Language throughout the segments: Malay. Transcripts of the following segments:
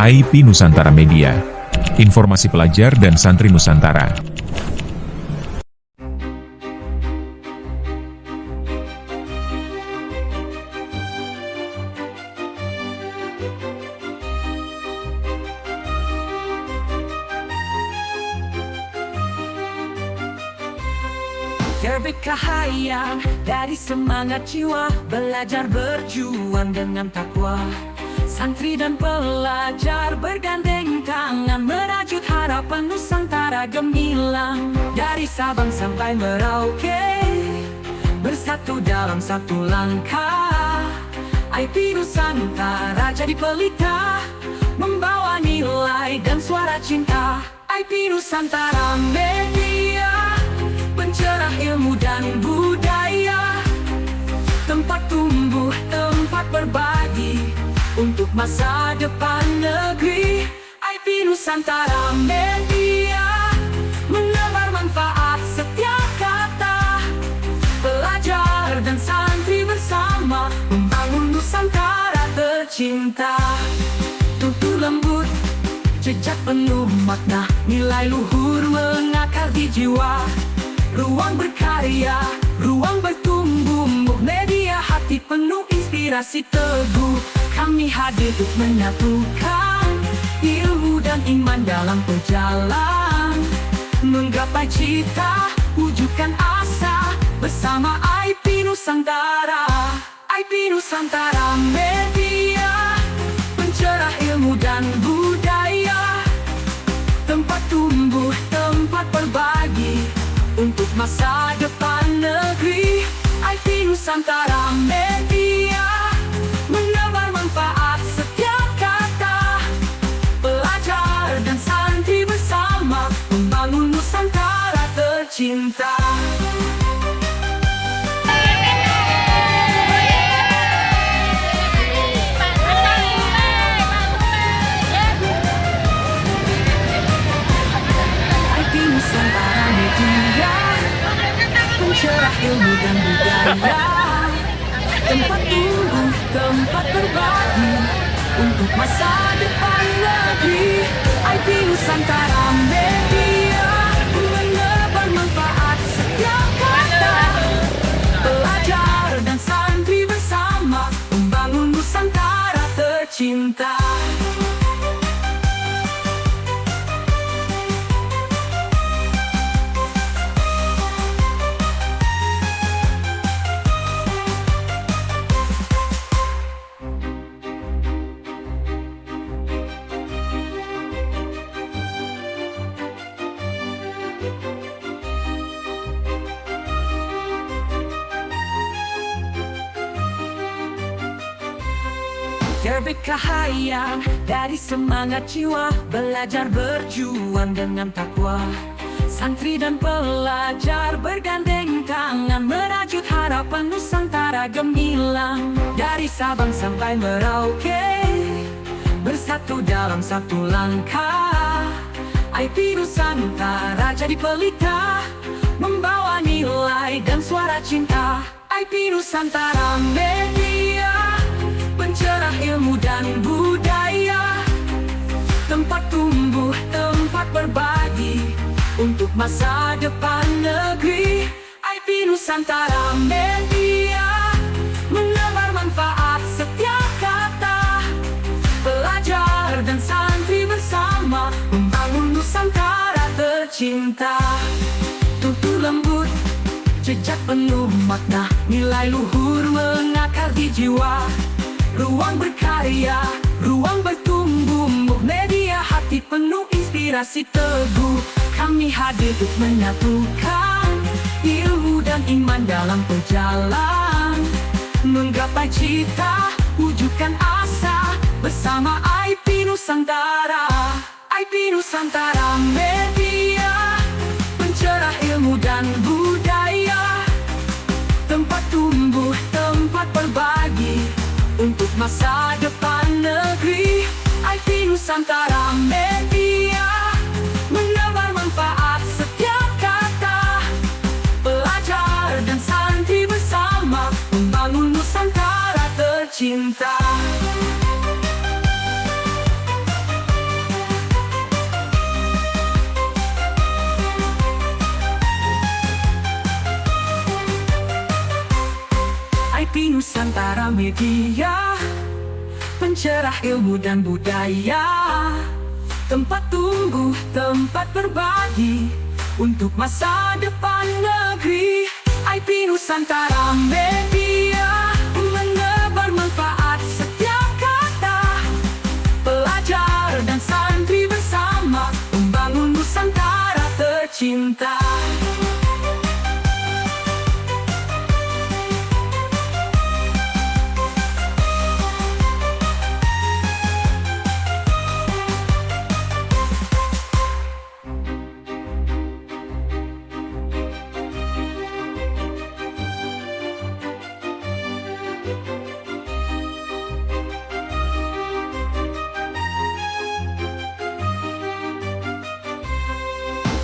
IP Nusantara Media. Informasi pelajar dan santri Nusantara. Terbit cahaya dari semangat jiwa, belajar berjuang dengan takwa. Santri dan pelajar bergandeng tangan, merajut harapan Nusantara gemilang. Dari Sabang sampai Merauke, bersatu dalam satu langkah. IP Nusantara jadi pelita, membawa nilai dan suara cinta. IP Nusantara Media, pencerah ilmu dan budaya, tempat tumbuh, tempat berbagi, untuk masa depan negeri. IP Nusantara Media, menebar manfaat setiap kata. Pelajar dan santri bersama, membangun Nusantara tercinta. Tutur lembut, jejak penuh makna, nilai luhur mengakar di jiwa. Ruang berkarya, ruang bertumbuh, media hati penuh inspirasi teguh. Kami hadir untuk menyatukan ilmu dan iman dalam perjalanan, menggapai cita, wujudkan asa, bersama IP Nusantara. IP Nusantara Media, pencerah ilmu dan budaya, tempat tumbuh, tempat berbagi, untuk masa depan negeri. IP Nusantara Media, menebar manfaat setiap kata. Pelajar dan santri bersama, membangun Nusantara tercinta. IP Nusantara Media, pencerah ilmu dan budaya, tempat tumbuh, tempat berbagi, untuk masa depan negeri. IP Nusantara Media, menebar manfaat setiap kata. Pelajar dan santri bersama, membangun Nusantara tercinta. Terbit cahaya dari semangat jiwa, belajar berjuang dengan takwa. Santri dan pelajar bergandeng tangan, merajut harapan Nusantara gemilang. Dari Sabang sampai Merauke, bersatu dalam satu langkah. IP Nusantara jadi pelita, membawa nilai dan suara cinta. IP Nusantara Media, pencerah ilmu dan budaya, tempat tumbuh, tempat berbagi, untuk masa depan negeri. IP Nusantara Media, menebar manfaat setiap kata. Pelajar dan santri bersama, membangun Nusantara tercinta. Tutur lembut, jejak penuh makna, nilai luhur mengakar di jiwa. Ruang berkarya, ruang bertumbuh, media hati penuh inspirasi teguh. Kami hadir untuk menyatukan ilmu dan iman dalam perjalanan, menggapai cita, wujudkan asa, bersama IP Nusantara. IP Nusantara Media, pencerah ilmu dan budaya, tempat tumbuh, tempat berbagi, untuk masa depan negeri. IP Nusantara Media, menebar manfaat setiap kata. Pelajar dan santri bersama, membangun Nusantara tercinta. Nusantara Media, pencerah ilmu dan budaya, tempat tumbuh, tempat berbagi, untuk masa depan negeri. IP Nusantara Media, menebar manfaat setiap kata, pelajar dan santri bersama, membangun Nusantara tercinta.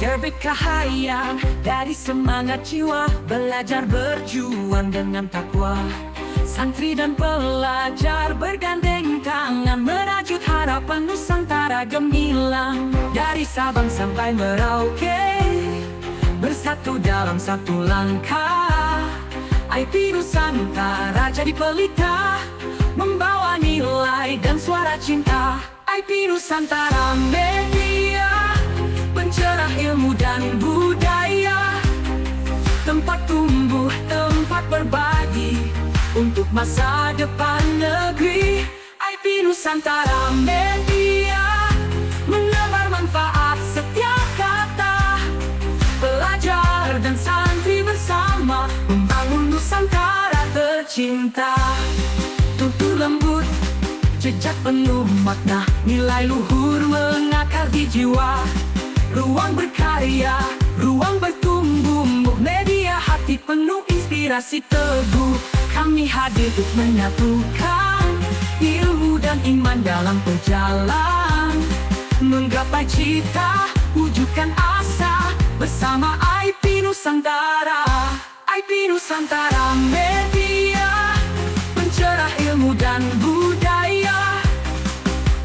Terbit cahaya dari semangat jiwa, belajar berjuang dengan takwa. Santri dan pelajar bergandeng tangan, merajut harapan Nusantara gemilang. Dari Sabang sampai Merauke, bersatu dalam satu langkah. IP Nusantara jadi pelita, membawa nilai dan suara cinta. IP Nusantara Media, pencerah ilmu dan budaya, tempat tumbuh, tempat berbagi, untuk masa depan negeri. IP Nusantara Media, menebar manfaat setiap kata, pelajar dan santri bersama, membangun Nusantara tercinta. Tutur lembut, jejak penuh makna, nilai luhur mengakar di jiwa. Ruang berkarya, ruang bertumbuh, media hati penuh inspirasi teguh. Kami hadir untuk menyatukan ilmu dan iman dalam perjalanan, menggapai cita, wujudkan asa, bersama IP Nusantara. IP Nusantara Media, pencerah ilmu dan budaya,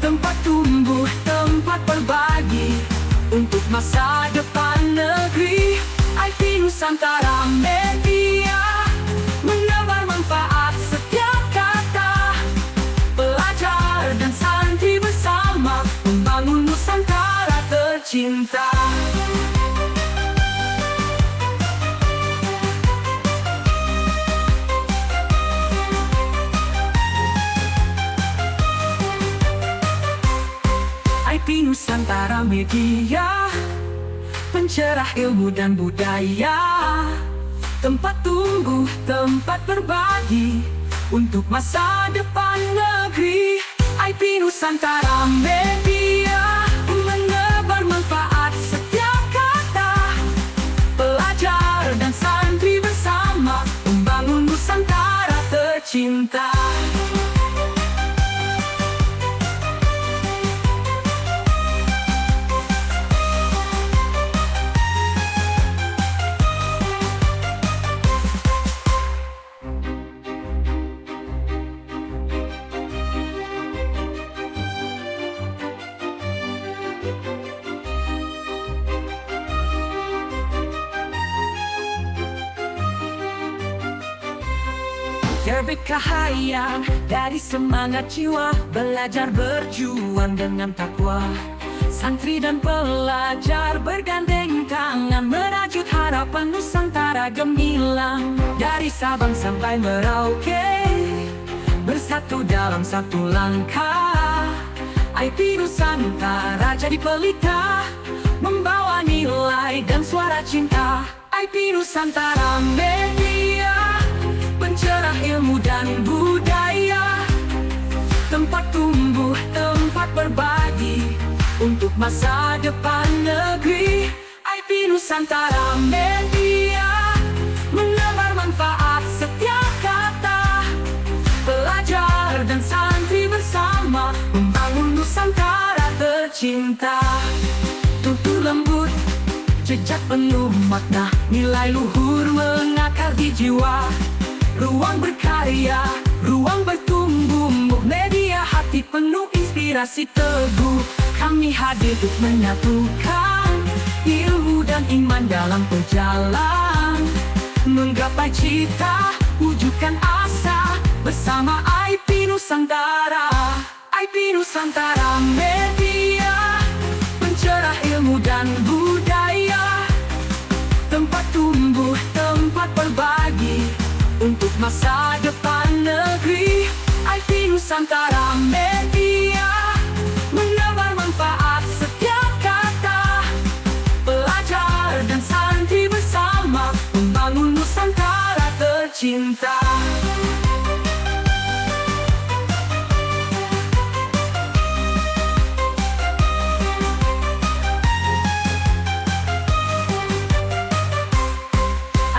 tempat tumbuh, tempat berbagi, untuk masa depan negeri. IP Nusantara Media, menebar manfaat setiap kata, pelajar dan santri bersama, membangun Nusantara tercinta. IP Nusantara Media, pencerah ilmu dan budaya, tempat tumbuh, tempat berbagi, untuk masa depan negeri. IP Nusantara Media, menebar manfaat setiap kata, pelajar dan santri bersama, membangun Nusantara tercinta. Terbit cahaya dari semangat jiwa, belajar berjuang dengan takwa. Santri dan pelajar bergandeng tangan, merajut harapan Nusantara gemilang. Dari Sabang sampai Merauke, bersatu dalam satu langkah. IP Nusantara jadi pelita, membawa nilai dan suara cinta. IP Nusantara Media, pencerah ilmu dan budaya, tempat tumbuh, tempat berbagi, untuk masa depan negeri. IP Nusantara Media, menebar manfaat setiap kata, pelajar dan santri bersama, membangun Nusantara tercinta. Tutur lembut, jejak penuh makna, nilai luhur mengakar di jiwa. Ruang berkarya, ruang bertumbuh, media hati penuh inspirasi teguh. Kami hadir untuk menyatukan ilmu dan iman dalam perjalanan, menggapai cita, wujudkan asa, bersama IP Nusantara. IP Nusantara Media, pencerah ilmu dan budaya, tempat tumbuh, tempat berbagi, untuk masa depan negeri. IP Nusantara Media, menebar manfaat setiap kata, pelajar dan santri bersama, membangun Nusantara tercinta.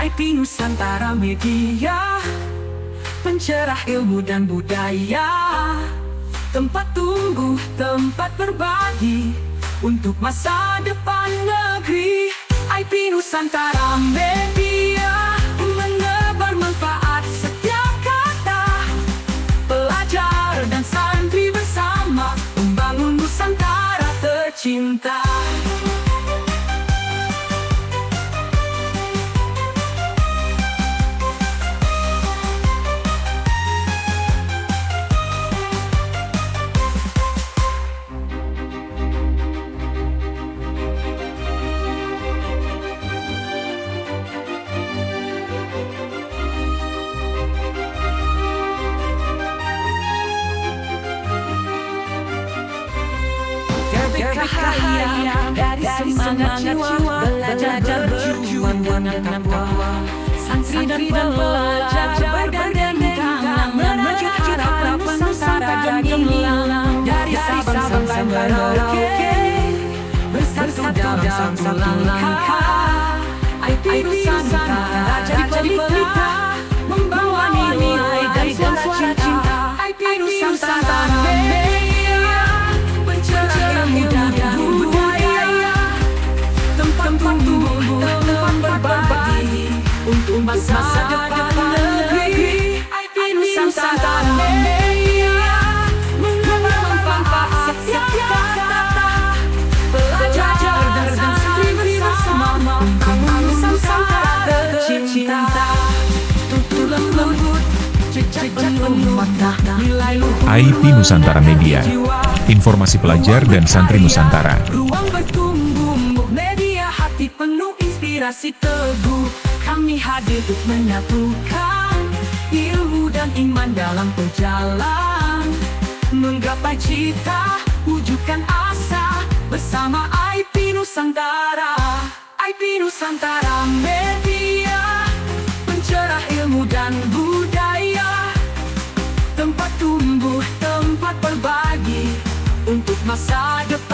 IP Nusantara Media, pencerah ilmu dan budaya, tempat tumbuh, tempat berbagi, untuk masa depan negeri. IP Nusantara Media, menebar manfaat setiap kata, pelajar dan santri bersama, membangun Nusantara tercinta. Cahaya dari semangat jiwa, belajar berjuang dengan takwa. Santri dan pelajar bergandeng tangan, menuju harapan Nusantara gemilang. Dari Sabang sampai Merauke, bersatu dalam satu langkah. IP Nusantara jadi pelita, membawa nilai dan suara cinta. IP Nusantara Media, pencerah ilmu dan budaya, tempat tumbuh, tempat berbagi, untuk masa depan negeri. IP Nusantara Media, menebar manfaat setiap kata, pelajar dan santri bersama, membangun Nusantara tercinta. Tulang lembut, jejak penuh makna, nilai luhur IP Nusantara Media, informasi pelajar dan santri Nusantara. Ruang bertumbuh, media hati penuh inspirasi teguh. Kami hadir untuk menyatukan ilmu dan iman dalam perjalanan, menggapai cita, wujudkan asa, bersama IP Nusantara. IP Nusantara Media, pencerah ilmu dan budaya, tempat tumbuh, tempat berbagi, untuk masa depan